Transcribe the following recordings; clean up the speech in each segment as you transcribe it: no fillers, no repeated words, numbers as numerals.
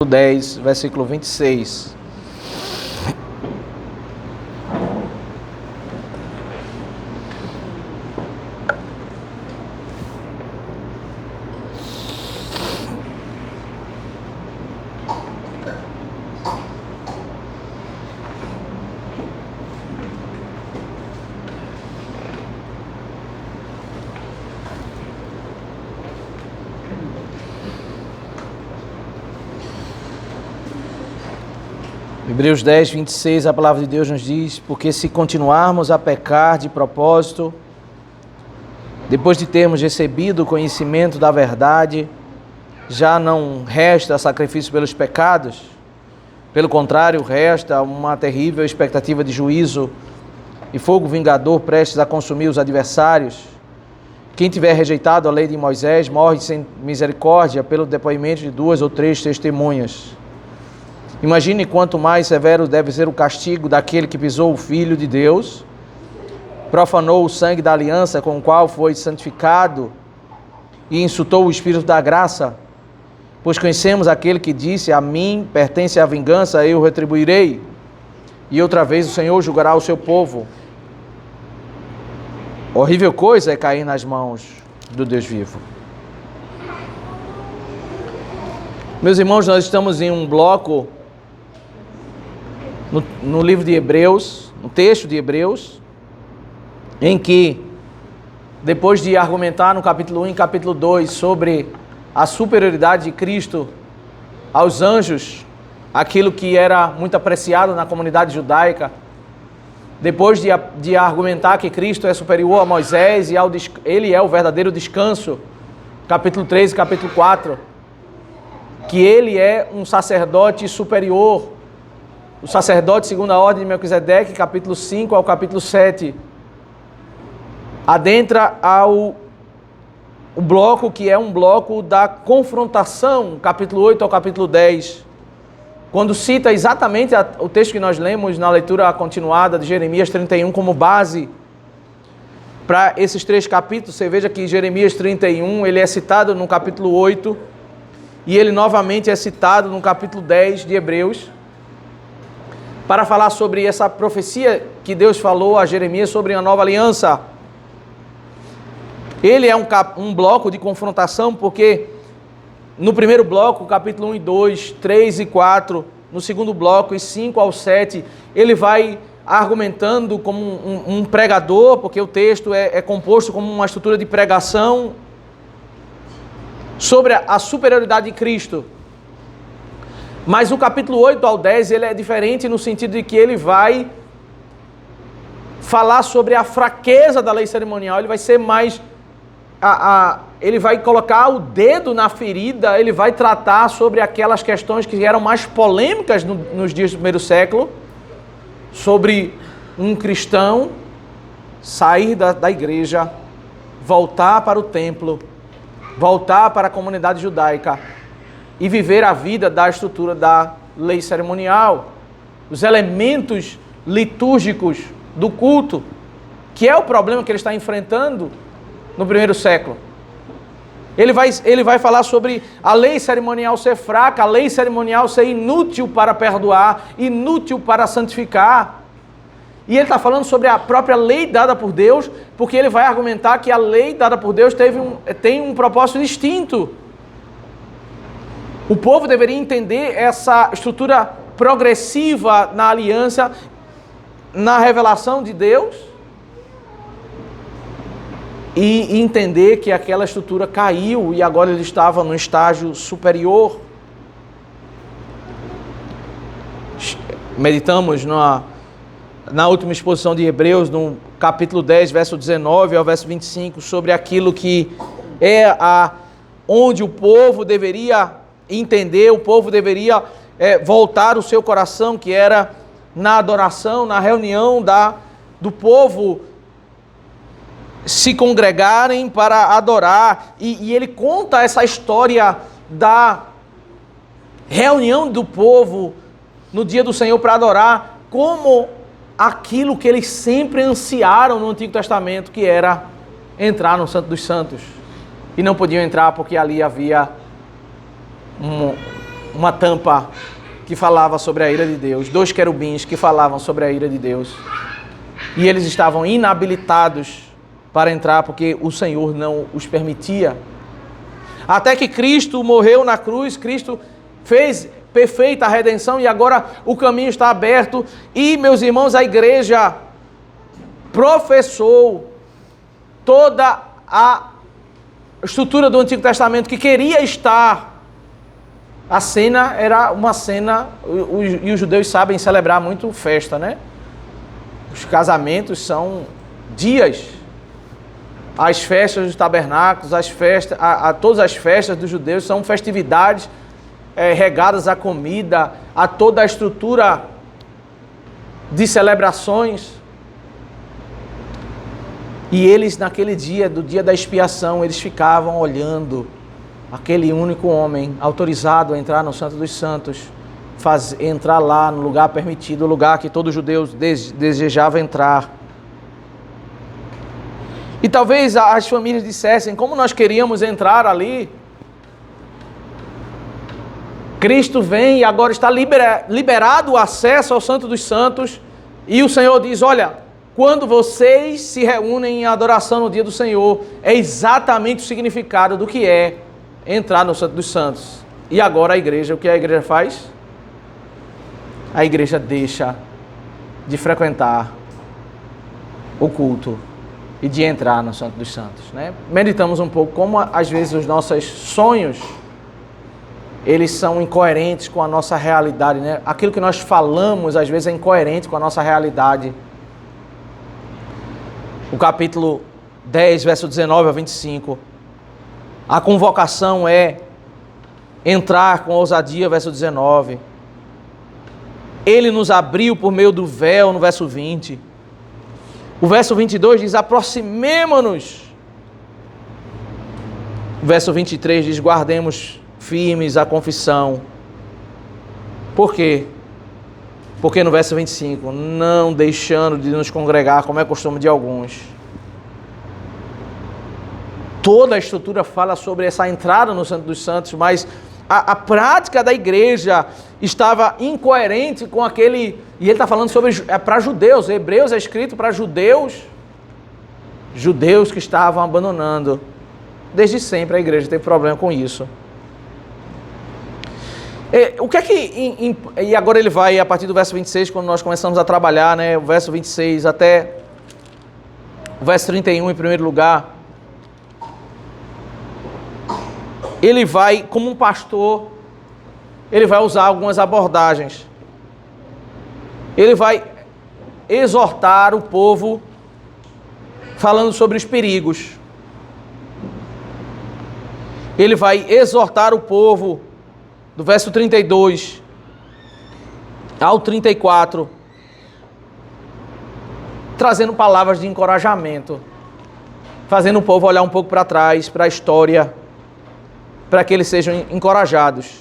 10, versículo 26. Hebreus 10, 26, a palavra de Deus nos diz: porque se continuarmos a pecar de propósito, depois de termos recebido o conhecimento da verdade, já não resta sacrifício pelos pecados. Pelo contrário, resta uma terrível expectativa de juízo e fogo vingador prestes a consumir os adversários. Quem tiver rejeitado a lei de Moisés morre sem misericórdia pelo depoimento de 2 ou 3 testemunhas. Imagine quanto mais severo deve ser o castigo daquele que pisou o Filho de Deus, profanou o sangue da aliança com o qual foi santificado e insultou o Espírito da graça. Pois conhecemos aquele que disse: a mim pertence a vingança, eu retribuirei. E outra vez o Senhor julgará o seu povo. Horrível coisa é cair nas mãos do Deus vivo. Meus irmãos, nós estamos em um bloco no livro de Hebreus, no texto de Hebreus, em que, depois de argumentar no capítulo 1 e capítulo 2 sobre a superioridade de Cristo aos anjos, aquilo que era muito apreciado na comunidade judaica, depois de argumentar que Cristo é superior a Moisés e ele é o verdadeiro descanso, capítulo 3 e capítulo 4, que ele é um sacerdote superior, o sacerdote segundo a ordem de Melquisedeque, capítulo 5 ao capítulo 7, adentra o bloco que é um bloco da confrontação, capítulo 8 ao capítulo 10, quando cita exatamente o texto que nós lemos na leitura continuada de Jeremias 31 como base para esses 3 capítulos. Você veja que Jeremias 31 ele é citado no capítulo 8 e ele novamente é citado no capítulo 10 de Hebreus, para falar sobre essa profecia que Deus falou a Jeremias sobre a nova aliança. Ele é um bloco de confrontação, porque no primeiro bloco, capítulo 1 e 2, 3 e 4, no segundo bloco, e 5 ao 7, ele vai argumentando como um pregador, porque o texto é composto como uma estrutura de pregação sobre a superioridade de Cristo. Mas o capítulo 8 ao 10, ele é diferente no sentido de que ele vai falar sobre a fraqueza da lei cerimonial, ele vai ser mais... ele vai colocar o dedo na ferida, ele vai tratar sobre aquelas questões que eram mais polêmicas nos dias do primeiro século, sobre um cristão sair da igreja, voltar para o templo, voltar para a comunidade judaica e viver a vida da estrutura da lei cerimonial, os elementos litúrgicos do culto, que é o problema que ele está enfrentando no primeiro século. Ele vai falar sobre a lei cerimonial ser fraca, a lei cerimonial ser inútil para perdoar, inútil para santificar. E ele está falando sobre a própria lei dada por Deus, porque ele vai argumentar que a lei dada por Deus tem um propósito distinto. O povo deveria entender essa estrutura progressiva na aliança, na revelação de Deus, e entender que aquela estrutura caiu e agora ele estava no estágio superior. Meditamos na última exposição de Hebreus, no capítulo 10, verso 19 ao verso 25, sobre aquilo que é onde o povo deveria entender, o povo deveria voltar o seu coração, que era na adoração, na reunião do povo se congregarem para adorar, e ele conta essa história da reunião do povo no dia do Senhor para adorar, como aquilo que eles sempre ansiaram no Antigo Testamento, que era entrar no Santo dos Santos, e não podiam entrar porque ali havia uma tampa que falava sobre a ira de Deus, 2 querubins que falavam sobre a ira de Deus. E eles estavam inabilitados para entrar porque o Senhor não os permitia. Até que Cristo morreu na cruz, Cristo fez perfeita a redenção e agora o caminho está aberto. E, meus irmãos, a igreja professou toda a estrutura do Antigo Testamento que queria estar. A cena era uma cena, e os judeus sabem celebrar muito festa, né? Os casamentos são dias. As festas dos tabernáculos, todas as festas dos judeus são festividades regadas à comida, a toda a estrutura de celebrações. E eles, naquele dia, do dia da expiação, eles ficavam olhando aquele único homem autorizado a entrar no Santo dos Santos, entrar lá no lugar permitido, o lugar que todos os judeus desejavam entrar. E talvez as famílias dissessem, como nós queríamos entrar ali, Cristo vem e agora está liberado o acesso ao Santo dos Santos, e o Senhor diz, olha, quando vocês se reúnem em adoração no dia do Senhor, é exatamente o significado do que é entrar no Santo dos Santos. E agora a igreja, o que a igreja faz? A igreja deixa de frequentar o culto e de entrar no Santo dos Santos, né? Meditamos um pouco como às vezes os nossos sonhos, eles são incoerentes com a nossa realidade, né? Aquilo que nós falamos às vezes é incoerente com a nossa realidade. O capítulo 10, verso 19 a 25. A convocação é entrar com ousadia, verso 19. Ele nos abriu por meio do véu, no verso 20. O verso 22 diz, aproximemo-nos. O verso 23 diz, guardemos firmes a confissão. Por quê? Porque no verso 25, não deixando de nos congregar, como é costume de alguns. Toda a estrutura fala sobre essa entrada no Santo dos Santos, mas a prática da igreja estava incoerente com aquele... E ele está falando sobre para judeus, Hebreus é escrito para judeus que estavam abandonando. Desde sempre a igreja teve problema com isso. O que é que... E agora ele vai, a partir do verso 26, quando nós começamos a trabalhar, né, o verso 26 até o verso 31 em primeiro lugar, ele vai, como um pastor, ele vai usar algumas abordagens. Ele vai exortar o povo, falando sobre os perigos. Ele vai exortar o povo, do verso 32 ao 34, trazendo palavras de encorajamento, fazendo o povo olhar um pouco para trás, para a história, para que eles sejam encorajados.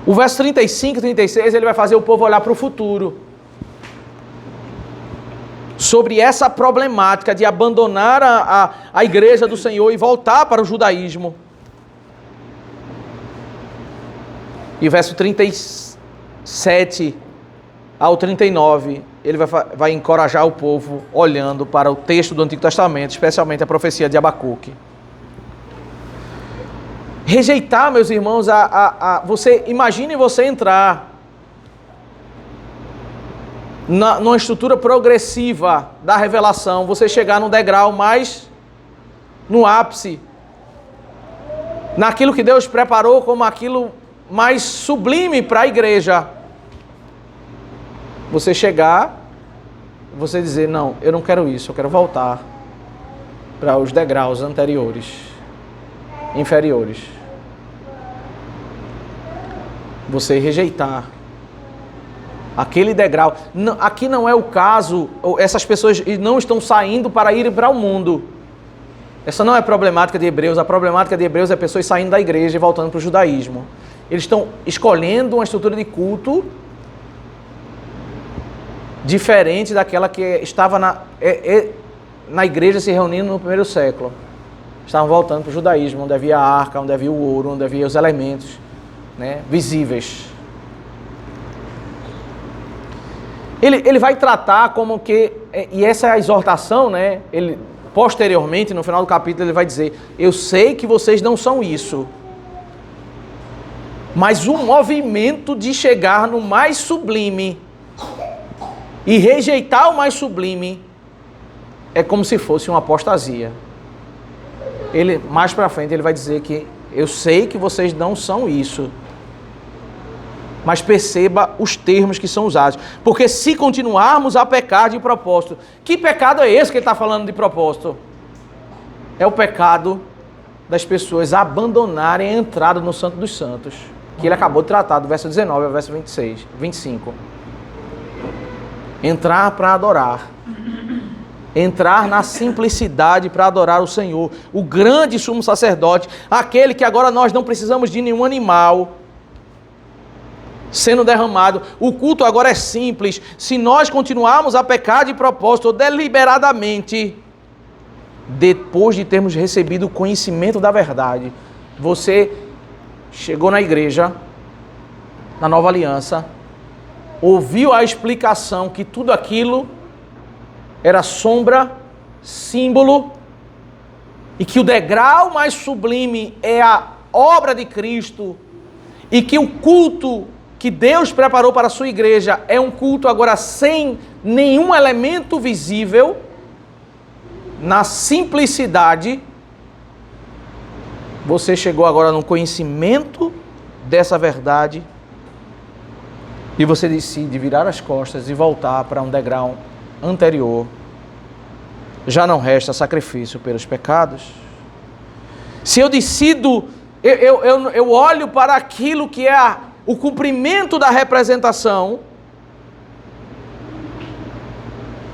O verso 35 e 36, ele vai fazer o povo olhar para o futuro. Sobre essa problemática de abandonar a igreja do Senhor e voltar para o judaísmo. E verso 37 ao 39, ele vai encorajar o povo olhando para o texto do Antigo Testamento, especialmente a profecia de Abacuque. Rejeitar, meus irmãos, imagine você entrar numa estrutura progressiva da revelação, você chegar no degrau mais no ápice, naquilo que Deus preparou como aquilo mais sublime para a igreja. Você chegar, você dizer, não, eu não quero isso, eu quero voltar para os degraus anteriores, inferiores. Você rejeitar aquele degrau. Aqui não é o caso, essas pessoas não estão saindo para ir para o mundo. Essa não é a problemática de Hebreus. A problemática de Hebreus é pessoas saindo da igreja e voltando para o judaísmo. Eles estão escolhendo uma estrutura de culto diferente daquela que estava na igreja se reunindo no primeiro século. estavam voltando para o judaísmo, onde havia a arca, onde havia o ouro, onde havia os elementos, né, visíveis. Ele vai tratar como que, e essa é a exortação, né? Ele, posteriormente, no final do capítulo, ele vai dizer: eu sei que vocês não são isso, mas o movimento de chegar no mais sublime e rejeitar o mais sublime é como se fosse uma apostasia. Ele, mais para frente, ele vai dizer que eu sei que vocês não são isso, mas perceba os termos que são usados. Porque se continuarmos a pecar de propósito... Que pecado é esse que ele está falando de propósito? É o pecado das pessoas abandonarem a entrada no Santo dos Santos, que ele acabou de tratar, do verso 19 ao verso 25. Entrar para adorar. Entrar na simplicidade para adorar o Senhor. O grande sumo sacerdote, aquele que agora nós não precisamos de nenhum animal sendo derramado. O culto agora é simples. Se nós continuarmos a pecar de propósito ou deliberadamente, depois de termos recebido o conhecimento da verdade, você chegou na igreja, na Nova Aliança, ouviu a explicação que tudo aquilo era sombra, símbolo, e que o degrau mais sublime é a obra de Cristo, e que o culto que Deus preparou para a sua igreja é um culto agora sem nenhum elemento visível, na simplicidade. Você chegou agora no conhecimento dessa verdade e você decide virar as costas e voltar para um degrau anterior. Já não resta sacrifício pelos pecados. Se eu decido, eu olho para aquilo que é o cumprimento da representação,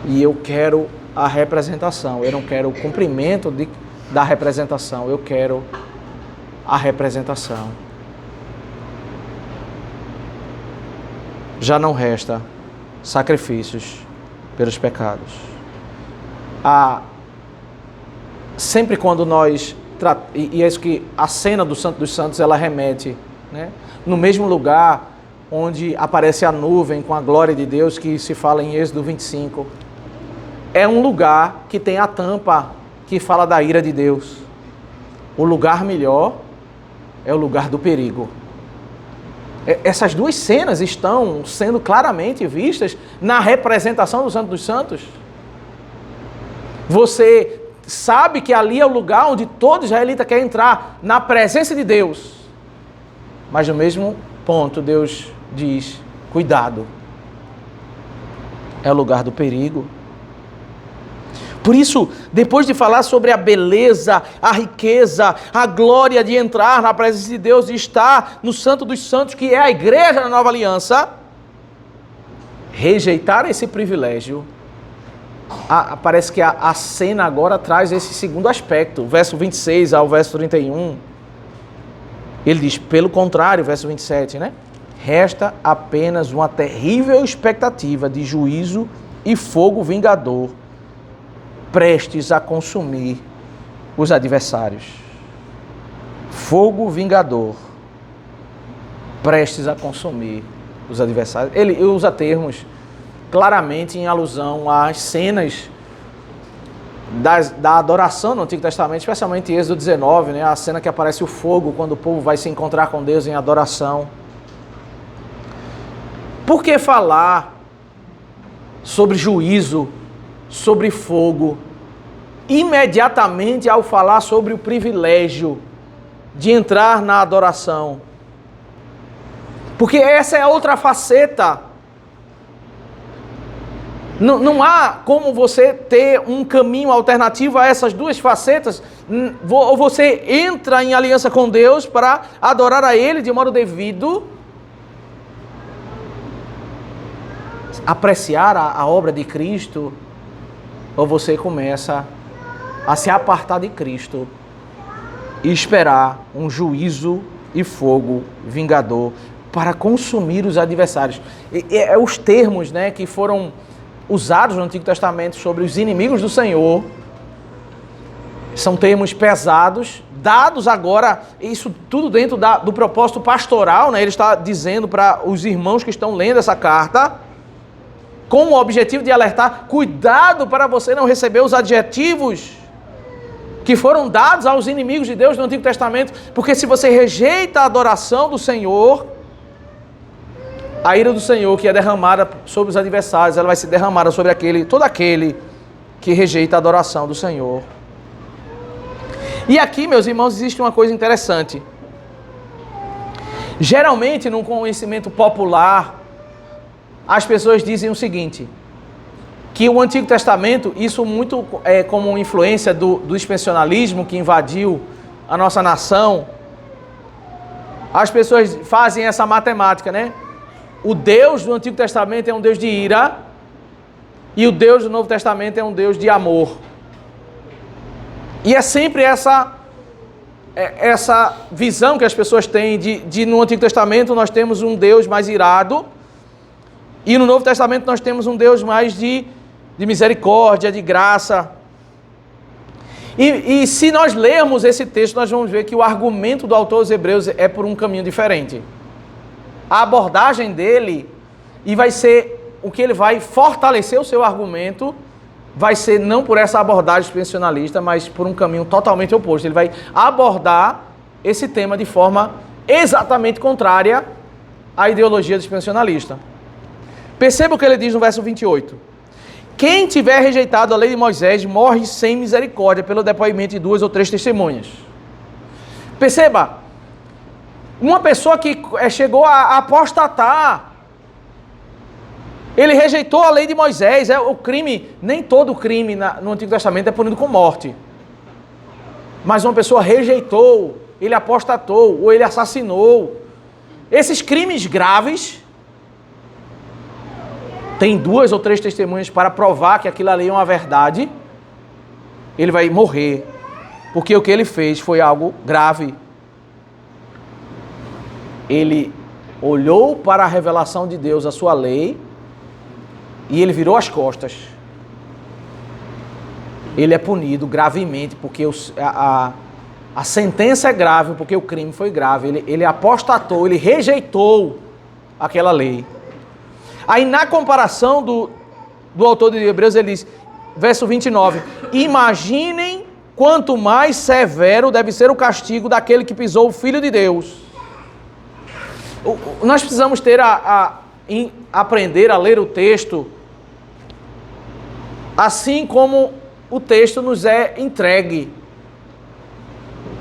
e eu quero a representação, eu não quero o cumprimento da representação, eu quero a representação. Já não resta sacrifícios pelos pecados. Sempre quando nós e é isso que a cena do Santo dos Santos ela remete, né? No mesmo lugar onde aparece a nuvem com a glória de Deus, que se fala em Êxodo 25, é um lugar que tem a tampa que fala da ira de Deus. O lugar melhor é o lugar do perigo. Essas duas cenas estão sendo claramente vistas na representação do Santo dos Santos. Você sabe que ali é o lugar onde todo israelita quer entrar, na presença de Deus. Mas no mesmo ponto Deus diz: cuidado, é o lugar do perigo. Por isso, depois de falar sobre a beleza, a riqueza, a glória de entrar na presença de Deus e estar no Santo dos Santos, que é a igreja da Nova Aliança, rejeitar esse privilégio, parece que a cena agora traz esse segundo aspecto. Verso 26 ao verso 31, ele diz, pelo contrário, verso 27, né? Resta apenas uma terrível expectativa de juízo e fogo vingador, prestes a consumir os adversários. Fogo vingador, prestes a consumir os adversários. Ele usa termos claramente em alusão às cenas da adoração no Antigo Testamento, especialmente em Êxodo 19, né? A cena que aparece o fogo quando o povo vai se encontrar com Deus em adoração. Por que falar sobre juízo, sobre fogo, imediatamente ao falar sobre o privilégio de entrar na adoração? Porque essa é a outra faceta. Não há como você ter um caminho alternativo a essas duas facetas. Ou você entra em aliança com Deus para adorar a Ele de modo devido, apreciar a obra de Cristo, ou você começa a se apartar de Cristo e esperar um juízo e fogo vingador para consumir os adversários. Os termos, né, que foram usados no Antigo Testamento sobre os inimigos do Senhor São termos pesados, dados agora, isso tudo dentro do propósito pastoral, né? Ele está dizendo para os irmãos que estão lendo essa carta, com o objetivo de alertar, cuidado para você não receber os adjetivos que foram dados aos inimigos de Deus no Antigo Testamento, porque se você rejeita a adoração do Senhor, a ira do Senhor que é derramada sobre os adversários, ela vai ser derramada sobre todo aquele que rejeita a adoração do Senhor. E aqui, meus irmãos, existe uma coisa interessante. Geralmente, no conhecimento popular, as pessoas dizem o seguinte, que o Antigo Testamento, isso muito como influência do dispensacionalismo que invadiu a nossa nação, as pessoas fazem essa matemática, né? O Deus do Antigo Testamento é um Deus de ira e o Deus do Novo Testamento é um Deus de amor. E é sempre essa visão que as pessoas têm de no Antigo Testamento nós temos um Deus mais irado e no Novo Testamento nós temos um Deus mais de misericórdia, de graça. E se nós lermos esse texto, nós vamos ver que o argumento do autor dos Hebreus é por um caminho diferente. A abordagem dele, e vai ser o que ele vai fortalecer o seu argumento, vai ser não por essa abordagem dispensacionalista, mas por um caminho totalmente oposto. Ele vai abordar esse tema de forma exatamente contrária à ideologia dispensacionalista. Perceba o que ele diz no verso 28. Quem tiver rejeitado a lei de Moisés morre sem misericórdia pelo depoimento de 2 ou 3 testemunhas. Perceba, uma pessoa que chegou a apostatar, ele rejeitou a lei de Moisés, o crime, nem todo crime no Antigo Testamento é punido com morte. Mas uma pessoa rejeitou, ele apostatou, ou ele assassinou. Esses crimes graves, tem 2 ou 3 testemunhas para provar que aquilo ali é uma verdade, ele vai morrer, porque o que ele fez foi algo grave. Ele olhou para a revelação de Deus, a sua lei, e ele virou as costas. Ele é punido gravemente, porque a sentença é grave, porque o crime foi grave. Ele apostatou, ele rejeitou aquela lei. Aí na comparação do autor de Hebreus, ele diz, verso 29, imaginem quanto mais severo deve ser o castigo daquele que pisou o Filho de Deus. Nós precisamos aprender a ler o texto assim como o texto nos é entregue.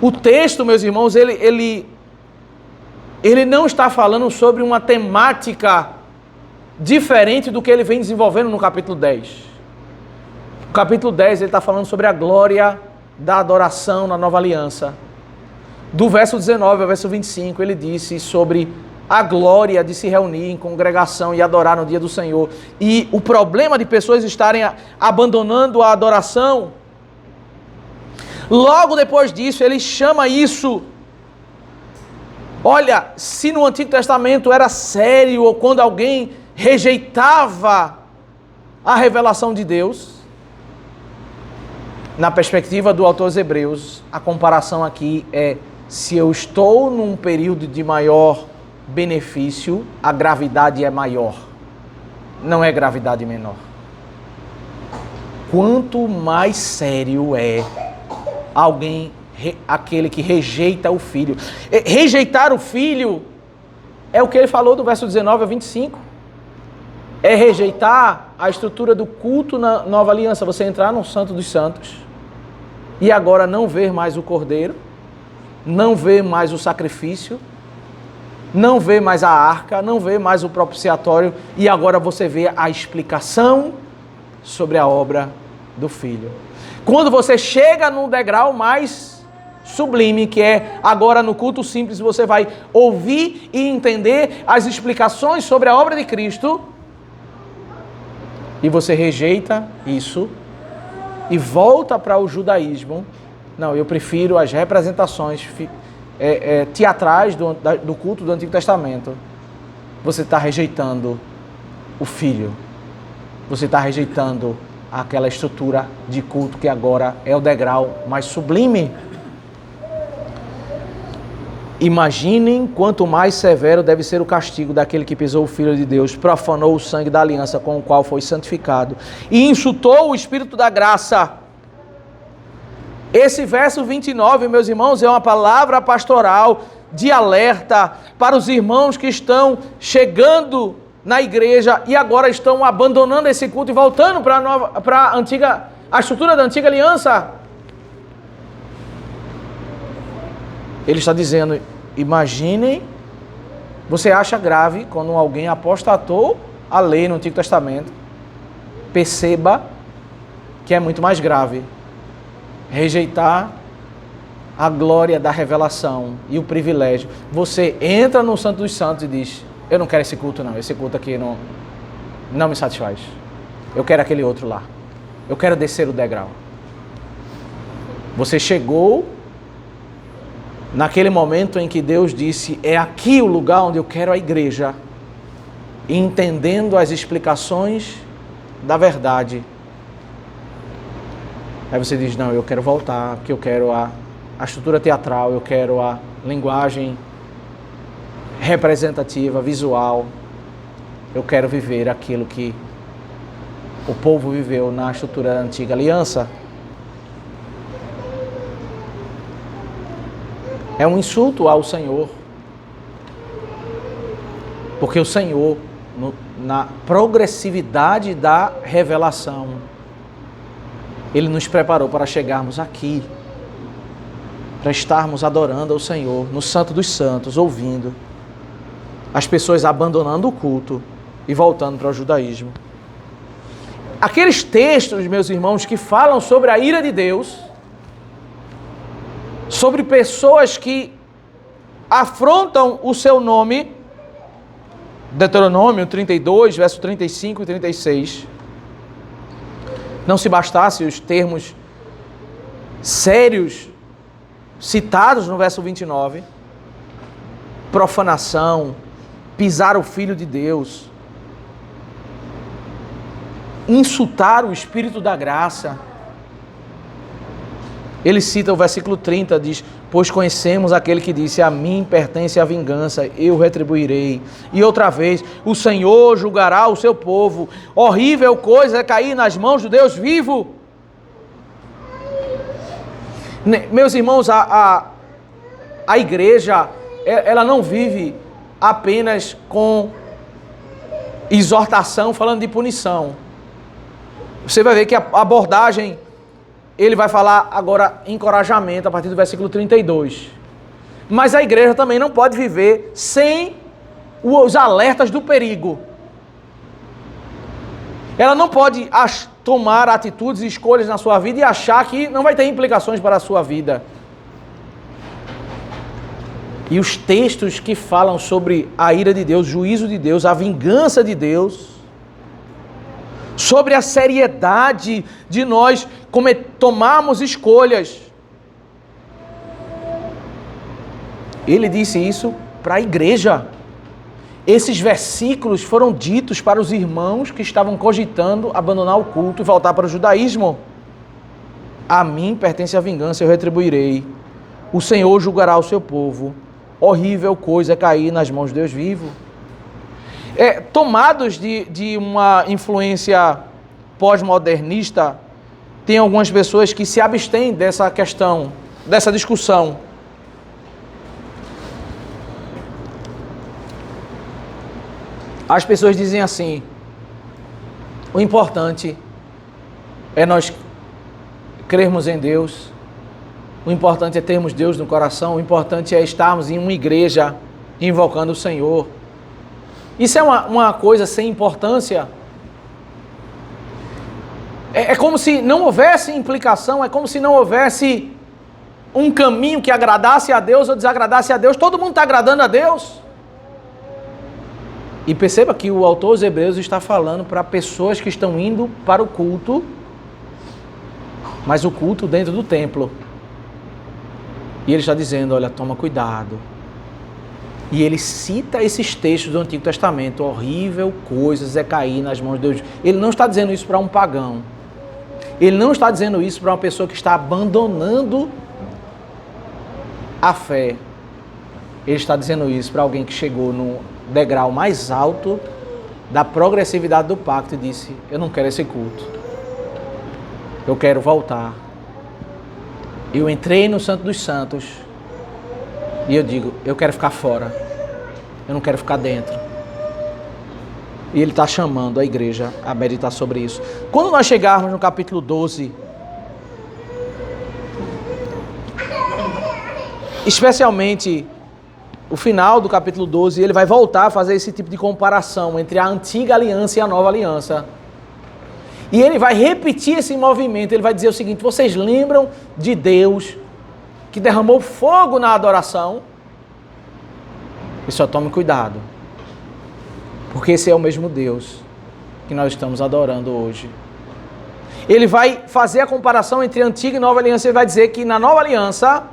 O texto, meus irmãos, ele não está falando sobre uma temática diferente do que ele vem desenvolvendo no capítulo 10. No capítulo 10 ele está falando sobre a glória da adoração na nova aliança. Do verso 19 ao verso 25 ele disse sobre a glória de se reunir em congregação e adorar no dia do Senhor. E o problema de pessoas estarem abandonando a adoração. Logo depois disso ele chama isso. Olha, se no Antigo Testamento era sério, ou quando alguém rejeitava a revelação de Deus, na perspectiva do autor dos Hebreus, a comparação aqui é, se eu estou num período de maior benefício, a gravidade é maior, não é gravidade menor. Quanto mais sério é aquele que rejeita o Filho. Rejeitar o Filho é o que ele falou do verso 19 a 25. É rejeitar a estrutura do culto na nova aliança. Você entrar no Santo dos Santos e agora não ver mais o Cordeiro, não ver mais o sacrifício, não ver mais a arca, não ver mais o propiciatório, e agora você vê a explicação sobre a obra do Filho. Quando você chega num degrau mais sublime, que é agora no culto simples, você vai ouvir e entender as explicações sobre a obra de Cristo, e você rejeita isso e volta para o judaísmo. Não, eu prefiro as representações teatrais do culto do Antigo Testamento. Você está rejeitando o Filho. Você está rejeitando àquela estrutura de culto que agora é o degrau mais sublime. Imaginem quanto mais severo deve ser o castigo daquele que pisou o Filho de Deus, profanou o sangue da aliança com o qual foi santificado e insultou o Espírito da graça. Esse verso 29, meus irmãos, é uma palavra pastoral de alerta para os irmãos que estão chegando na igreja e agora estão abandonando esse culto e voltando para a estrutura da antiga aliança. Ele está dizendo, imaginem, você acha grave quando alguém apostatou a lei no Antigo Testamento, perceba que é muito mais grave rejeitar a glória da revelação e o privilégio. Você entra no Santo dos Santos e diz, eu não quero esse culto não, esse culto aqui não me satisfaz. Eu quero aquele outro lá. Eu quero descer o degrau. Você chegou naquele momento em que Deus disse, é aqui o lugar onde eu quero a igreja, entendendo as explicações da verdade. Aí você diz, não, eu quero voltar, porque eu quero a estrutura teatral, eu quero a linguagem representativa, visual. Eu quero viver aquilo que o povo viveu na estrutura da antiga aliança. É um insulto ao Senhor, porque o Senhor, na progressividade da revelação, Ele nos preparou para chegarmos aqui, para estarmos adorando ao Senhor, no Santo dos Santos, ouvindo as pessoas abandonando o culto e voltando para o judaísmo. Aqueles textos, meus irmãos, que falam sobre a ira de Deus, sobre pessoas que afrontam o seu nome, Deuteronômio 32, verso 35 e 36. Não se bastasse os termos sérios citados no verso 29, profanação, pisar o Filho de Deus, insultar o Espírito da graça. Ele cita o versículo 30, diz, pois conhecemos aquele que disse, a mim pertence a vingança, eu retribuirei. E outra vez, o Senhor julgará o seu povo. Horrível coisa é cair nas mãos do Deus vivo. Meus irmãos, a igreja, ela não vive apenas com exortação, falando de punição. Você vai ver que a abordagem, ele vai falar agora encorajamento a partir do versículo 32. Mas a igreja também não pode viver sem os alertas do perigo. Ela não pode tomar atitudes e escolhas na sua vida e achar que não vai ter implicações para a sua vida. E os textos que falam sobre a ira de Deus, o juízo de Deus, a vingança de Deus, sobre a seriedade de nós tomarmos escolhas. Ele disse isso para a igreja. Esses versículos foram ditos para os irmãos que estavam cogitando abandonar o culto e voltar para o judaísmo. A mim pertence a vingança, eu retribuirei. O Senhor julgará o seu povo. Horrível coisa é cair nas mãos de Deus vivo. Tomados de uma influência pós-modernista, tem algumas pessoas que se abstêm dessa questão, dessa discussão. As pessoas dizem assim, o importante é nós crermos em Deus, o importante é termos Deus no coração, o importante é estarmos em uma igreja invocando o Senhor. Isso é uma coisa sem importância. É como se não houvesse implicação, é como se não houvesse um caminho que agradasse a Deus ou desagradasse a Deus. Todo mundo está agradando a Deus. E perceba que o autor dos Hebreus está falando para pessoas que estão indo para o culto, mas o culto dentro do templo. E ele está dizendo, olha, toma cuidado. E ele cita esses textos do Antigo Testamento, horrível coisas é cair nas mãos de Deus. Ele não está dizendo isso para um pagão. Ele não está dizendo isso para uma pessoa que está abandonando a fé. Ele está dizendo isso para alguém que chegou no degrau mais alto da progressividade do pacto e disse: eu não quero esse culto. Eu quero voltar. Eu entrei no Santo dos Santos e eu digo: eu quero ficar fora. Eu não quero ficar dentro. E ele está chamando a igreja a meditar sobre isso. Quando nós chegarmos no capítulo 12, especialmente o final do capítulo 12, ele vai voltar a fazer esse tipo de comparação entre a antiga aliança e a nova aliança. E ele vai repetir esse movimento, ele vai dizer o seguinte: vocês lembram de Deus que derramou fogo na adoração? E só tome cuidado, porque esse é o mesmo Deus que nós estamos adorando hoje. Ele vai fazer a comparação entre a antiga e a nova aliança, ele vai dizer que na nova aliança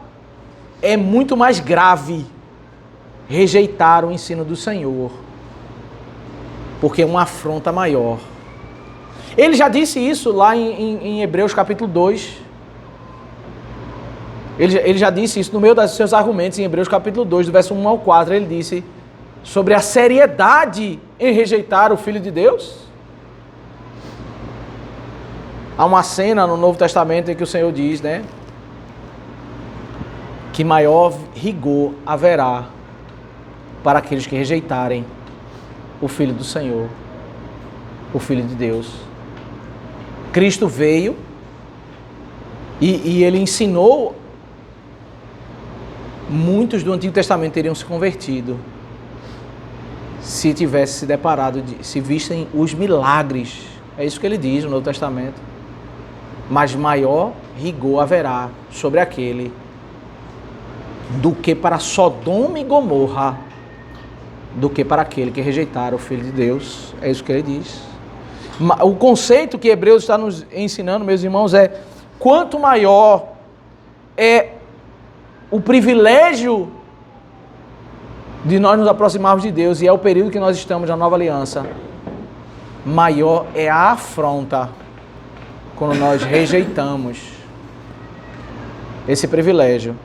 é muito mais grave rejeitar o ensino do Senhor, porque é uma afronta maior. Ele já disse isso lá em Hebreus capítulo 2. Ele já disse isso no meio dos seus argumentos em Hebreus capítulo 2, do verso 1 ao 4. Ele disse sobre a seriedade em rejeitar o Filho de Deus. Há uma cena no Novo Testamento em que o Senhor diz, né, que maior rigor haverá para aqueles que rejeitarem o Filho do Senhor, o Filho de Deus. Cristo veio e ele ensinou. Muitos do Antigo Testamento teriam se convertido se tivesse se deparado, se vissem os milagres. É isso que ele diz no Novo Testamento. Mas maior rigor haverá sobre aquele do que para Sodoma e Gomorra, do que para aquele que rejeitar o Filho de Deus. É isso que ele diz. O conceito que Hebreus está nos ensinando, meus irmãos, é quanto maior é o privilégio de nós nos aproximarmos de Deus, e é o período que nós estamos na nova aliança, maior é a afronta quando nós rejeitamos esse privilégio.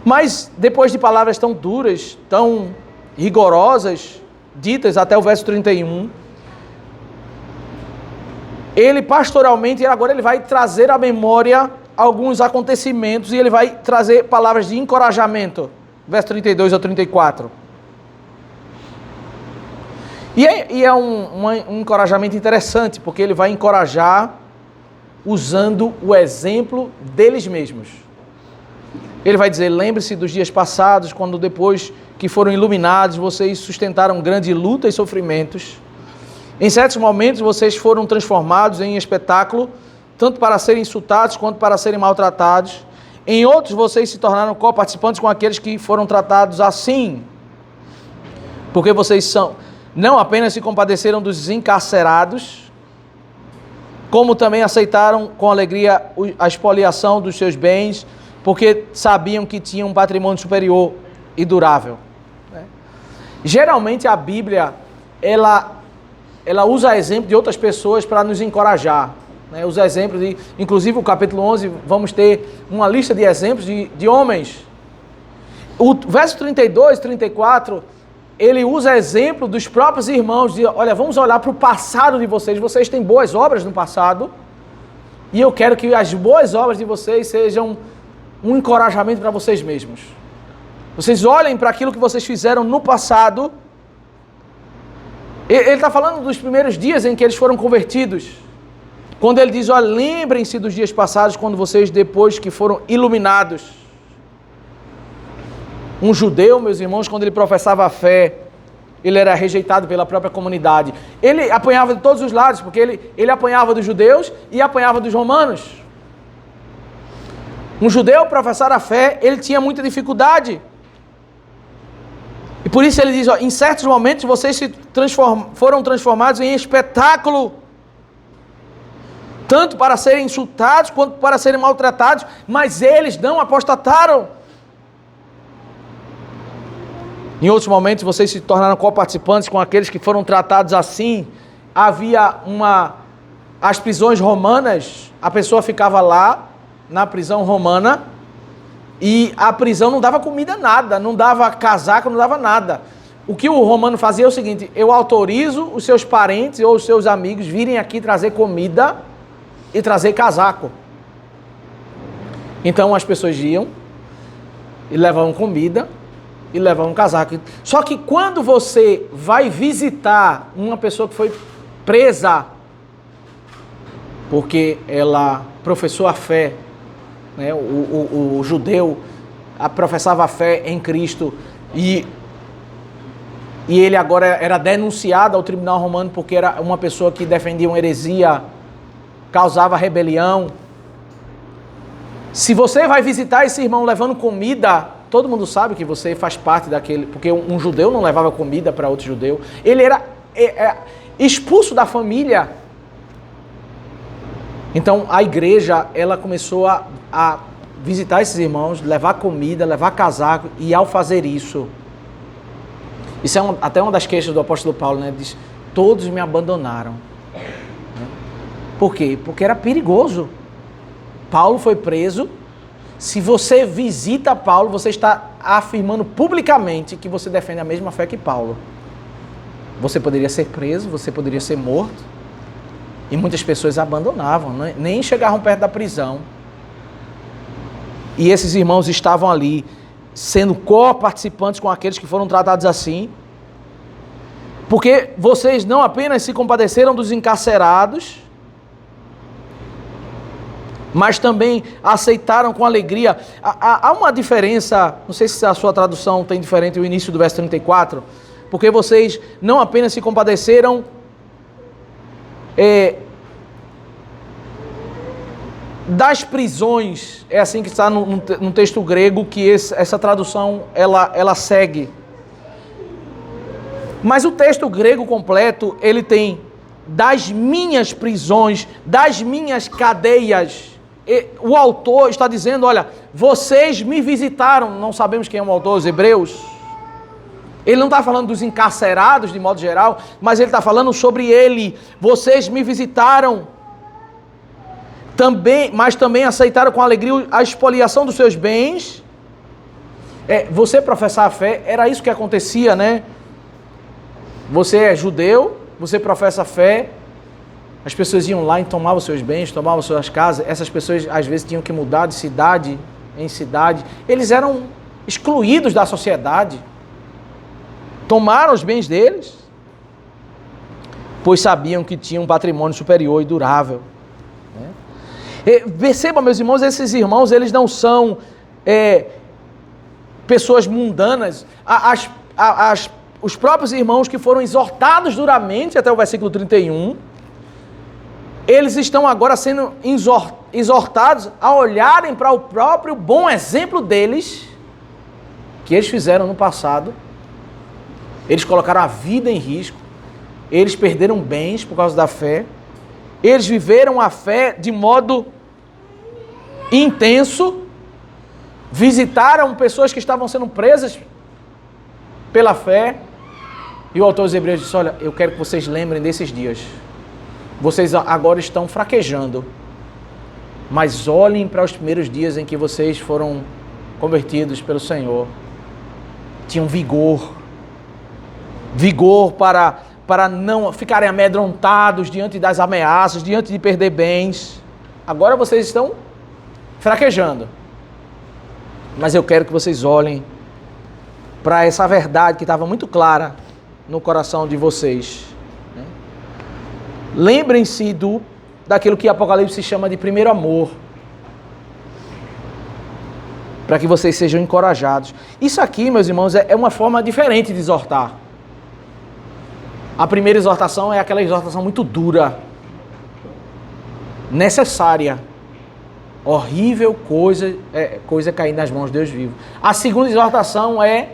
Mas depois de palavras tão duras, tão rigorosas, ditas até o verso 31, ele pastoralmente, agora ele vai trazer à memória alguns acontecimentos e ele vai trazer palavras de encorajamento, verso 32 ao 34. E é um encorajamento interessante, porque ele vai encorajar usando o exemplo deles mesmos. Ele vai dizer: lembre-se dos dias passados, quando depois que foram iluminados, vocês sustentaram grande luta e sofrimentos. Em certos momentos vocês foram transformados em espetáculo, tanto para serem insultados quanto para serem maltratados. Em outros vocês se tornaram co-participantes com aqueles que foram tratados assim, porque vocês não apenas se compadeceram dos encarcerados, como também aceitaram com alegria a expoliação dos seus bens, porque sabiam que tinham um patrimônio superior e durável. Geralmente a Bíblia, ela usa exemplo de outras pessoas para nos encorajar. Usa exemplos, inclusive o capítulo 11, vamos ter uma lista de exemplos de homens. O verso 32, 34, ele usa exemplo dos próprios irmãos, de olha, vamos olhar para o passado de vocês têm boas obras no passado, e eu quero que as boas obras de vocês sejam um encorajamento para vocês mesmos. Vocês olhem para aquilo que vocês fizeram no passado. Ele está falando dos primeiros dias em que eles foram convertidos. Quando ele diz, olha, lembrem-se dos dias passados, quando vocês, depois que foram iluminados. Um judeu, meus irmãos, quando ele professava a fé, ele era rejeitado pela própria comunidade. Ele apanhava de todos os lados, porque ele apanhava dos judeus e apanhava dos romanos. Um judeu professar a fé, ele tinha muita dificuldade. E por isso ele diz, ó, em certos momentos vocês foram transformados em espetáculo, tanto para serem insultados quanto para serem maltratados, mas eles não apostataram. Em outros momentos vocês se tornaram co-participantes com aqueles que foram tratados assim. Havia as prisões romanas, a pessoa ficava lá na prisão romana e a prisão não dava comida, nada, não dava casaco, não dava nada. O que o romano fazia é o seguinte: eu autorizo os seus parentes ou os seus amigos virem aqui trazer comida e trazer casaco. Então as pessoas iam e levavam comida e levavam casaco. Só que quando você vai visitar uma pessoa que foi presa porque ela professou a fé, né? O judeu professava a fé em Cristo e ele agora era denunciado ao tribunal romano porque era uma pessoa que defendia uma heresia, causava rebelião. Se você vai visitar esse irmão levando comida, todo mundo sabe que você faz parte daquele, porque um judeu não levava comida para outro judeu. Ele era expulso da família. Então a igreja, ela começou a visitar esses irmãos, levar comida, levar casaco, e ao fazer isso é até uma das queixas do apóstolo Paulo, né? Diz: todos me abandonaram. Por quê? Porque era perigoso. Paulo foi preso. Se você visita Paulo, você está afirmando publicamente que você defende a mesma fé que Paulo. Você poderia ser preso, você poderia ser morto. E muitas pessoas abandonavam, né? Nem chegavam perto da prisão. E esses irmãos estavam ali, sendo co-participantes com aqueles que foram tratados assim. Porque vocês não apenas se compadeceram dos encarcerados, mas também aceitaram com alegria. Há uma diferença, não sei se a sua tradução tem diferente o início do verso 34, porque vocês não apenas se compadeceram das prisões, é assim que está no texto grego, que essa tradução ela segue. Mas o texto grego completo, ele tem das minhas prisões, das minhas cadeias. O autor está dizendo: olha, vocês me visitaram. Não sabemos quem é o autor, os hebreus. Ele não está falando dos encarcerados de modo geral, mas ele está falando sobre ele. Vocês me visitaram, mas também aceitaram com alegria a expoliação dos seus bens. Você professar a fé, era isso que acontecia, né? Você é judeu, você professa a fé, as pessoas iam lá e tomavam seus bens, tomavam suas casas. Essas pessoas às vezes tinham que mudar de cidade em cidade. Eles eram excluídos da sociedade. Tomaram os bens deles, pois sabiam que tinham um patrimônio superior e durável. Perceba, meus irmãos, esses irmãos, eles não são pessoas mundanas. Os próprios irmãos que foram exortados duramente, até o versículo 31, eles estão agora sendo exortados a olharem para o próprio bom exemplo deles, que eles fizeram no passado. Eles colocaram a vida em risco, eles perderam bens por causa da fé, eles viveram a fé de modo intenso, visitaram pessoas que estavam sendo presas pela fé, e o autor dos Hebreus disse: olha, eu quero que vocês lembrem desses dias. Vocês agora estão fraquejando, mas olhem para os primeiros dias em que vocês foram convertidos pelo Senhor. Tinham vigor para não ficarem amedrontados diante das ameaças, diante de perder bens. Agora vocês estão fraquejando, mas eu quero que vocês olhem para essa verdade que estava muito clara no coração de vocês. Lembrem-se daquilo que Apocalipse chama de primeiro amor, para que vocês sejam encorajados. Isso aqui, meus irmãos, é uma forma diferente de exortar. A primeira exortação é aquela exortação muito dura, necessária. Horrível coisa cair nas mãos de Deus vivo. A segunda exortação é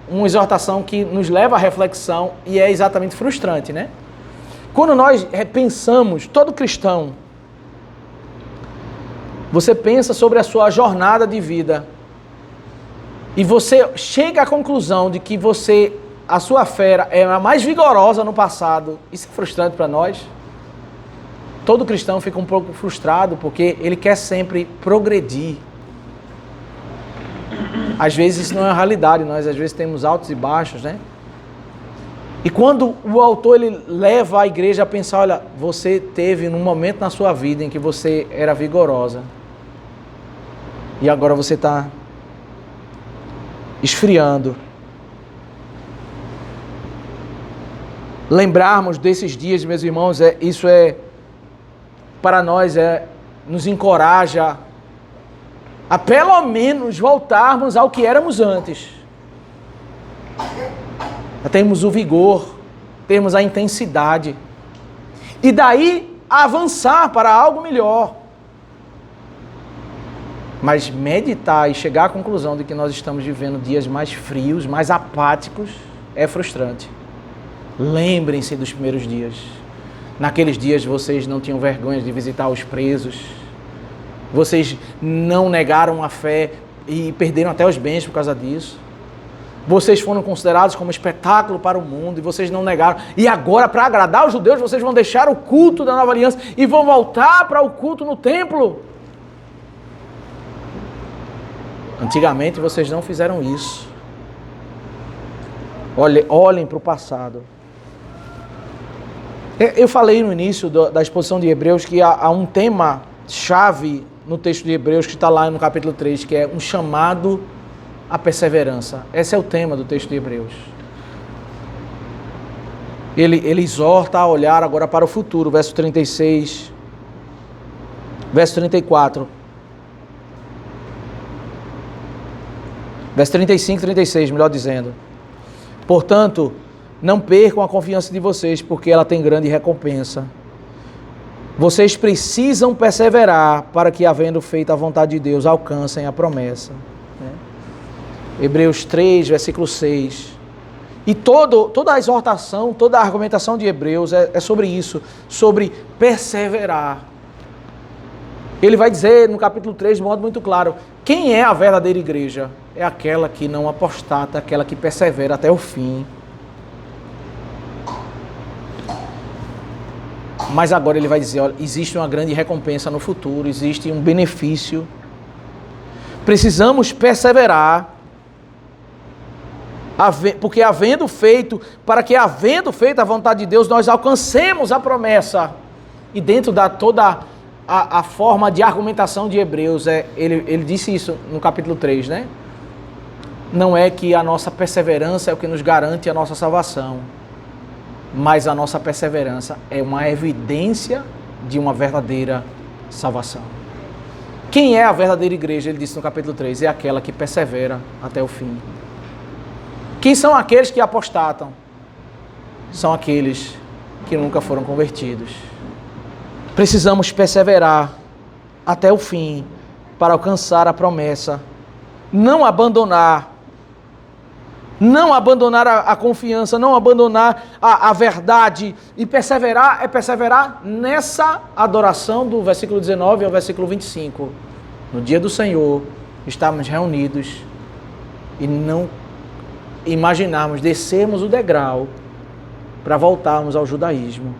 uma exortação que nos leva à reflexão e é exatamente frustrante, né? Quando nós pensamos, todo cristão, você pensa sobre a sua jornada de vida e você chega à conclusão de que a sua fé é a mais vigorosa no passado. Isso é frustrante para nós. todo cristão fica um pouco frustrado porque ele quer sempre progredir. Às vezes isso não é a realidade, nós às vezes temos altos e baixos, né? E quando o autor ele leva a igreja a pensar, olha, você teve num momento na sua vida em que você era vigorosa e agora você está esfriando. Lembrarmos desses dias, meus irmãos, isso para nós, nos encoraja a pelo menos voltarmos ao que éramos antes. A termos o vigor, termos a intensidade. E daí avançar para algo melhor. Mas meditar e chegar à conclusão de que nós estamos vivendo dias mais frios, mais apáticos, é frustrante. Lembrem-se dos primeiros dias. Naqueles dias vocês não tinham vergonha de visitar os presos. Vocês não negaram a fé e perderam até os bens por causa disso. Vocês foram considerados como espetáculo para o mundo e vocês não negaram. E agora, para agradar os judeus, vocês vão deixar o culto da nova aliança e vão voltar para o culto no templo. Antigamente vocês não fizeram isso. Olhem para o passado. Eu falei no início da exposição de Hebreus que há um tema-chave no texto de Hebreus que está lá no capítulo 3, que é um chamado à perseverança. Esse é o tema do texto de Hebreus. Ele exorta a olhar agora para o futuro, verso 36, verso 34. Verso 35 e 36, melhor dizendo. Portanto, não percam a confiança de vocês, porque ela tem grande recompensa. Vocês precisam perseverar para que, havendo feito a vontade de Deus, alcancem a promessa. Hebreus 3, versículo 6. E toda a exortação, toda a argumentação de Hebreus é sobre isso, sobre perseverar. Ele vai dizer no capítulo 3 de modo muito claro, quem é a verdadeira igreja? É aquela que não apostata, aquela que persevera até o fim. Mas agora ele vai dizer, olha, existe uma grande recompensa no futuro, existe um benefício. Precisamos perseverar, porque para que havendo feito a vontade de Deus, nós alcancemos a promessa. E dentro da toda a forma de argumentação de Hebreus, ele disse isso no capítulo 3, né? Não é que a nossa perseverança é o que nos garante a nossa salvação, mas a nossa perseverança é uma evidência de uma verdadeira salvação. Quem é a verdadeira igreja? Ele disse no capítulo 3, é aquela que persevera até o fim. Quem são aqueles que apostatam? São aqueles que nunca foram convertidos. Precisamos perseverar até o fim para alcançar a promessa. Não abandonar a confiança, não abandonar a verdade. E perseverar é perseverar nessa adoração do versículo 19 ao versículo 25. No dia do Senhor, estamos reunidos e não imaginarmos, descermos o degrau para voltarmos ao judaísmo,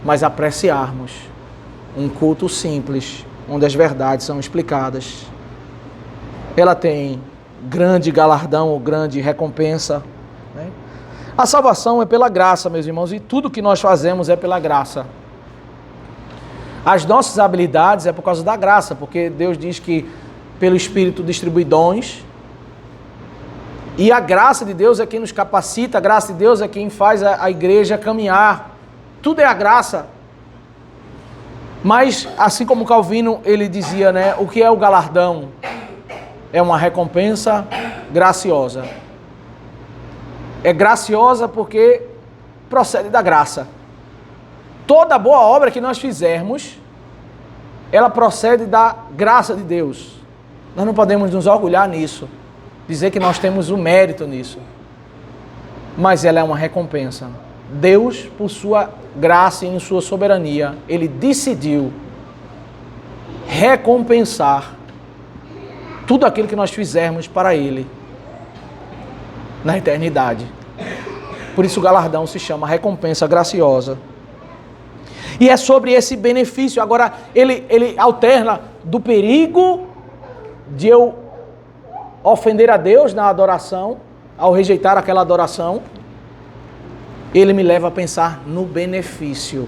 mas apreciarmos um culto simples, onde as verdades são explicadas. Ela tem grande galardão ou grande recompensa, né? A salvação é pela graça, meus irmãos, e tudo que nós fazemos é pela graça. As nossas habilidades é por causa da graça, porque Deus diz que pelo Espírito distribui dons, e a graça de Deus é quem nos capacita, a graça de Deus é quem faz a igreja caminhar. Tudo é a graça. Mas, assim como Calvino, ele dizia, né, o que é o galardão? É uma recompensa graciosa. É graciosa porque procede da graça. Toda boa obra que nós fizermos, ela procede da graça de Deus. Nós não podemos nos orgulhar nisso, dizer que nós temos o mérito nisso. Mas ela é uma recompensa. Deus, por sua graça e em sua soberania, Ele decidiu recompensar tudo aquilo que nós fizermos para Ele na eternidade. Por isso o galardão se chama recompensa graciosa. E é sobre esse benefício. Agora, ele alterna do perigo de eu ofender a Deus na adoração, ao rejeitar aquela adoração. Ele me leva a pensar no benefício.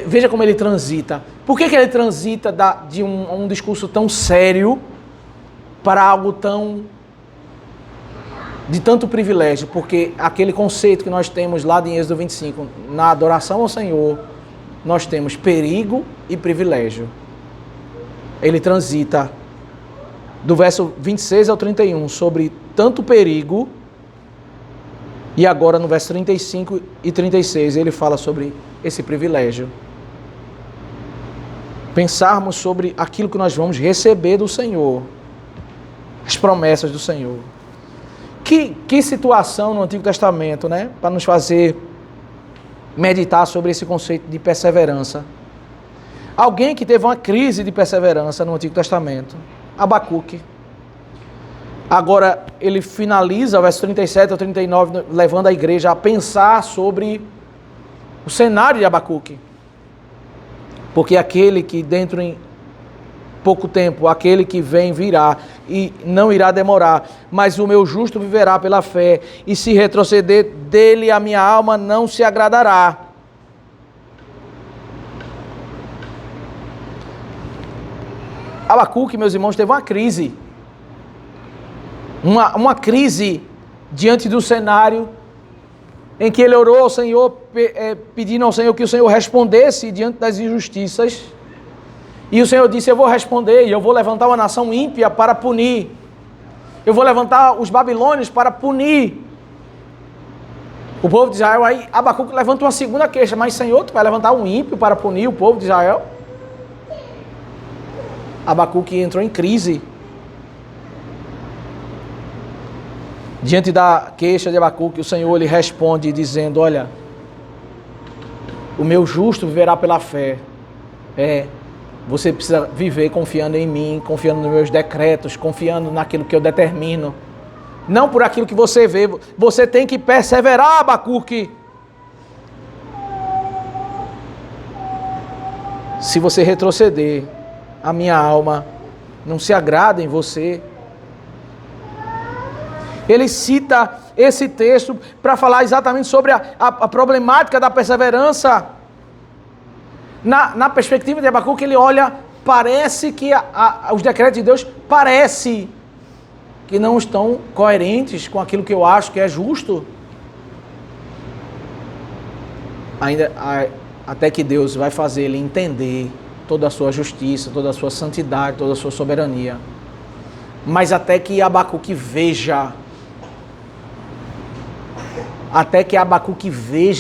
Veja como ele transita. Por que ele transita de um discurso tão sério para algo de tanto privilégio? Porque aquele conceito que nós temos lá em Êxodo 25, na adoração ao Senhor, nós temos perigo e privilégio. Ele transita do verso 26 ao 31 sobre tanto perigo, e agora no verso 35 e 36 ele fala sobre esse privilégio. Pensarmos sobre aquilo que nós vamos receber do Senhor, as promessas do Senhor. Que situação no Antigo Testamento, né? Para nos fazer meditar sobre esse conceito de perseverança. Alguém que teve uma crise de perseverança no Antigo Testamento, Abacuque. Agora ele finaliza o verso 37 ao 39, levando a igreja a pensar sobre o cenário de Abacuque. Porque aquele que dentro em pouco tempo, aquele que vem virá e não irá demorar, mas o meu justo viverá pela fé, e se retroceder dele a minha alma não se agradará. Abacuque, meus irmãos, teve uma crise. Uma crise diante do cenário em que ele orou ao Senhor, pedindo ao Senhor que o Senhor respondesse diante das injustiças. E o Senhor disse: eu vou responder, e eu vou levantar uma nação ímpia para punir. Eu vou levantar os babilônios para punir o povo de Israel. Aí Abacuque levanta uma segunda queixa: mas Senhor, tu vai levantar um ímpio para punir o povo de Israel? Abacuque entrou em crise. Diante da queixa de Abacuque, o Senhor lhe responde dizendo: olha, o meu justo viverá pela fé. Você precisa viver confiando em mim, confiando nos meus decretos, confiando naquilo que eu determino. Não por aquilo que você vê. Você tem que perseverar, Abacuque. Se você retroceder, a minha alma não se agrada em você. Ele cita esse texto para falar exatamente sobre a problemática da perseverança. Na perspectiva de Abacuque, ele olha, parece que os decretos de Deus parece que não estão coerentes com aquilo que eu acho que é justo. Até que Deus vai fazer ele entender toda a sua justiça, toda a sua santidade, toda a sua soberania. Mas até que Abacuque veja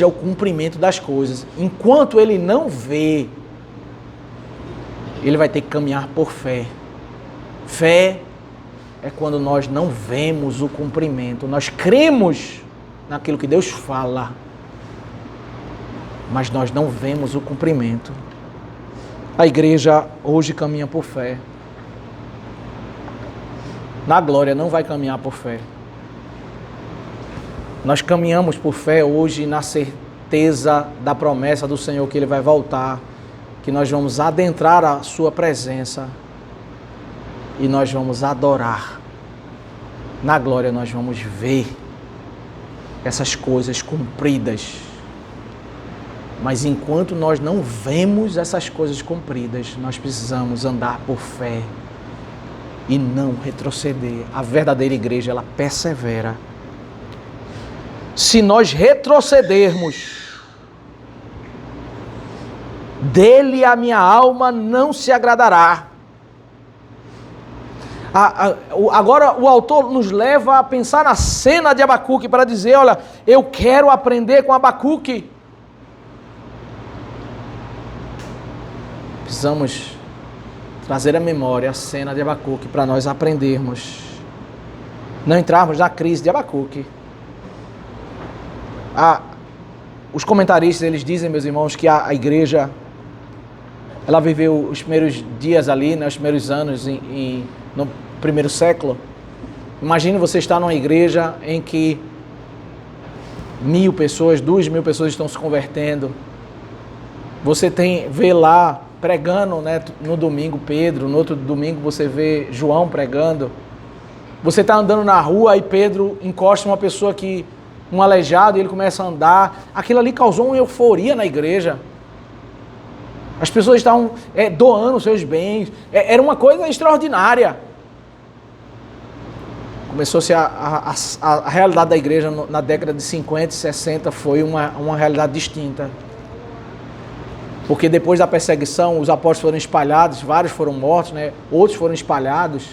o cumprimento das coisas. Enquanto ele não vê, ele vai ter que caminhar por fé. Fé é quando nós não vemos o cumprimento. Nós cremos naquilo que Deus fala, mas nós não vemos o cumprimento. A igreja hoje caminha por fé. Na glória não vai caminhar por fé. Nós caminhamos por fé hoje na certeza da promessa do Senhor que Ele vai voltar, que nós vamos adentrar a Sua presença e nós vamos adorar. Na glória nós vamos ver essas coisas cumpridas. Mas enquanto nós não vemos essas coisas cumpridas, nós precisamos andar por fé e não retroceder. A verdadeira igreja, ela persevera. Se nós retrocedermos, dele a minha alma não se agradará. Agora o autor nos leva a pensar na cena de Abacuque para dizer: olha, eu quero aprender com Abacuque. Precisamos trazer à memória a cena de Abacuque para nós aprendermos. Não entrarmos na crise de Abacuque. Os comentaristas, eles dizem, meus irmãos, que a igreja, ela viveu os primeiros dias ali, né, os primeiros anos no primeiro século. Imagine você estar numa igreja em que 1.000 pessoas, 2.000 pessoas estão se convertendo. Você vê lá pregando, né, no domingo Pedro, no outro domingo você vê João pregando. Você está andando na rua e Pedro encosta uma pessoa um aleijado, e ele começa a andar. Aquilo ali causou uma euforia na igreja. As pessoas estavam doando seus bens. Era uma coisa extraordinária. Começou-se a realidade da igreja na década de 50 e 60 foi uma realidade distinta. Porque depois da perseguição, os apóstolos foram espalhados, vários foram mortos, né? Outros foram espalhados.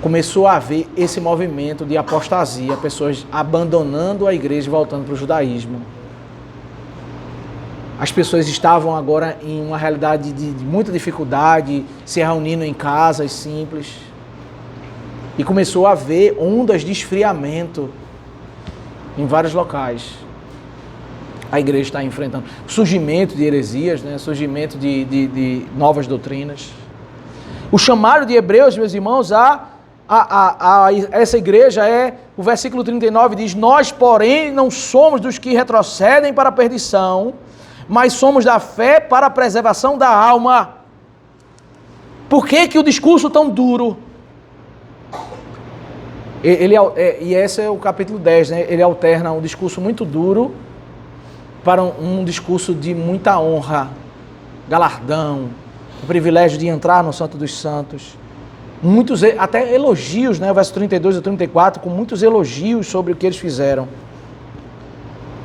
Começou a haver esse movimento de apostasia, pessoas abandonando a igreja e voltando para o judaísmo. As pessoas estavam agora em uma realidade de muita dificuldade, se reunindo em casas simples. E começou a haver ondas de esfriamento em vários locais. A igreja está enfrentando surgimento de heresias, né? Surgimento de novas doutrinas. O chamado de Hebreus, meus irmãos, a essa igreja o versículo 39 diz: nós, porém, não somos dos que retrocedem para a perdição, mas somos da fé para a preservação da alma. Por que o discurso tão duro? E esse é o capítulo 10, né? Ele alterna um discurso muito duro para um discurso de muita honra, galardão, o privilégio de entrar no Santo dos Santos. Muitos, até elogios, né? O verso 32 e 34, com muitos elogios sobre o que eles fizeram.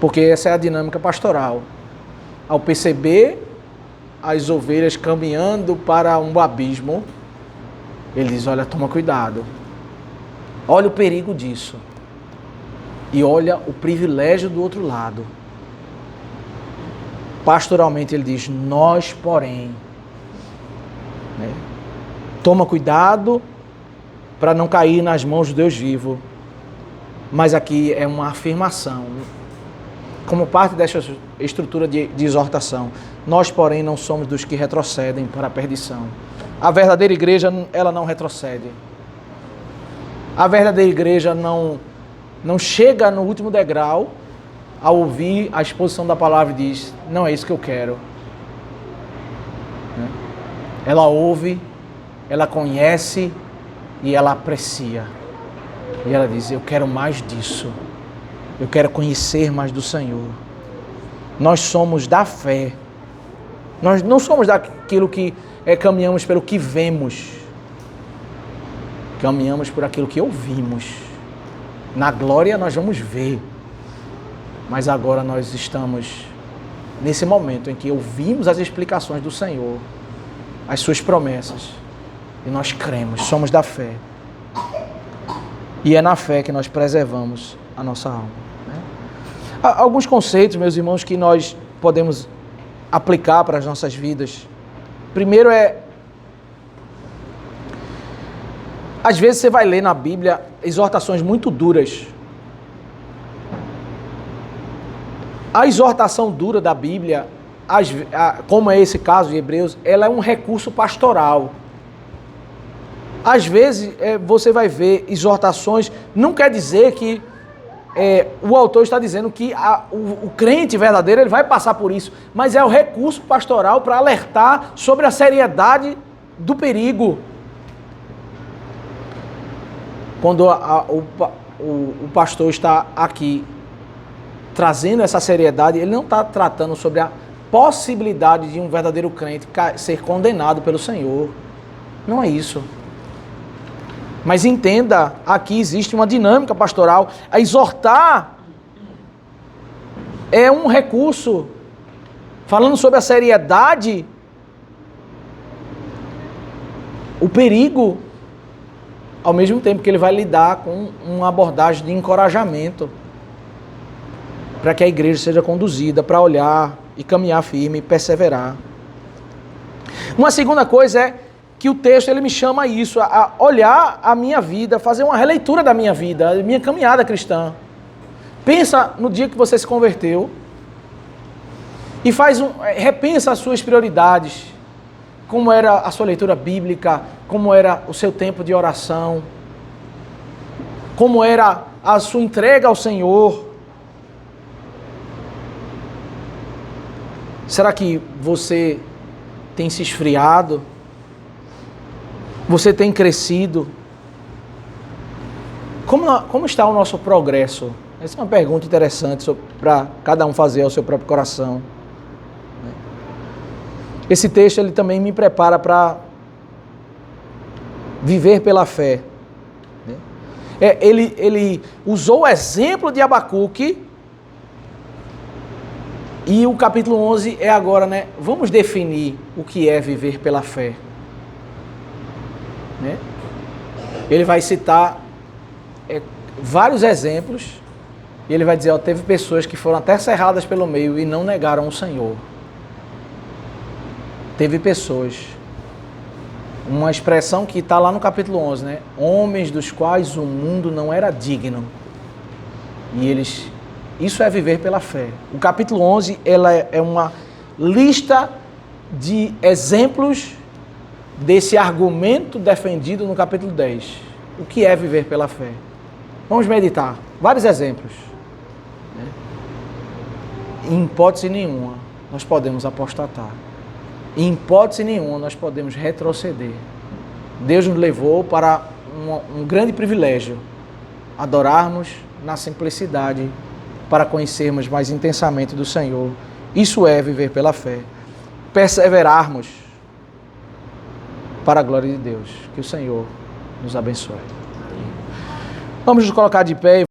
Porque essa é a dinâmica pastoral. Ao perceber as ovelhas caminhando para um abismo, ele diz: olha, toma cuidado. Olha o perigo disso. E olha o privilégio do outro lado. Pastoralmente ele diz: nós, porém, né? Toma cuidado para não cair nas mãos do Deus vivo. Mas aqui é uma afirmação, como parte dessa estrutura de exortação. Nós, porém, não somos dos que retrocedem para a perdição. A verdadeira igreja, ela não retrocede. A verdadeira igreja não chega no último degrau ao ouvir a exposição da palavra e diz: não é isso que eu quero. Ela ouve, ela conhece e ela aprecia. E ela diz: eu quero mais disso. Eu quero conhecer mais do Senhor. Nós somos da fé. Nós não somos daquilo que caminhamos pelo que vemos. Caminhamos por aquilo que ouvimos. Na glória nós vamos ver. Mas agora nós estamos nesse momento em que ouvimos as explicações do Senhor, as suas promessas. E nós cremos, somos da fé. E é na fé que nós preservamos a nossa alma. Né? Há alguns conceitos, meus irmãos, que nós podemos aplicar para as nossas vidas. Primeiro às vezes você vai ler na Bíblia exortações muito duras. A exortação dura da Bíblia, como é esse caso de Hebreus, ela é um recurso pastoral. Às vezes você vai ver exortações, não quer dizer que o autor está dizendo que o crente verdadeiro ele vai passar por isso, mas é o recurso pastoral para alertar sobre a seriedade do perigo. Quando o pastor está aqui trazendo essa seriedade, ele não está tratando sobre a possibilidade de um verdadeiro crente ser condenado pelo Senhor. Não é isso. Mas entenda, aqui existe uma dinâmica pastoral. A exortar é um recurso. Falando sobre a seriedade, o perigo, ao mesmo tempo que ele vai lidar com uma abordagem de encorajamento, para que a igreja seja conduzida para olhar e caminhar firme e perseverar. Uma segunda coisa é que o texto ele me chama a isso, a olhar a minha vida, fazer uma releitura da minha vida, a minha caminhada cristã. Pensa no dia que você se converteu e repensa as suas prioridades, como era a sua leitura bíblica, como era o seu tempo de oração, como era a sua entrega ao Senhor. Será que você tem se esfriado? Você tem crescido? Como está o nosso progresso? Essa é uma pergunta interessante para cada um fazer ao seu próprio coração. Esse texto ele também me prepara para viver pela fé. Ele usou o exemplo de Abacuque e o capítulo 11 é agora, né? Vamos definir o que é viver pela fé. Né? Ele vai citar vários exemplos e ele vai dizer, ó, teve pessoas que foram até cerradas pelo meio e não negaram o Senhor. Teve pessoas, uma expressão que está lá no capítulo 11, né? Homens dos quais o mundo não era digno. E eles, isso é viver pela fé. O capítulo 11 ela é uma lista de exemplos desse argumento defendido no capítulo 10. O que é viver pela fé? Vamos meditar. Vários exemplos. Em hipótese nenhuma, nós podemos apostatar. Em hipótese nenhuma, nós podemos retroceder. Deus nos levou para um grande privilégio, adorarmos na simplicidade, para conhecermos mais intensamente do Senhor. Isso é viver pela fé. Perseverarmos para a glória de Deus. Que o Senhor nos abençoe. Vamos nos colocar de pé.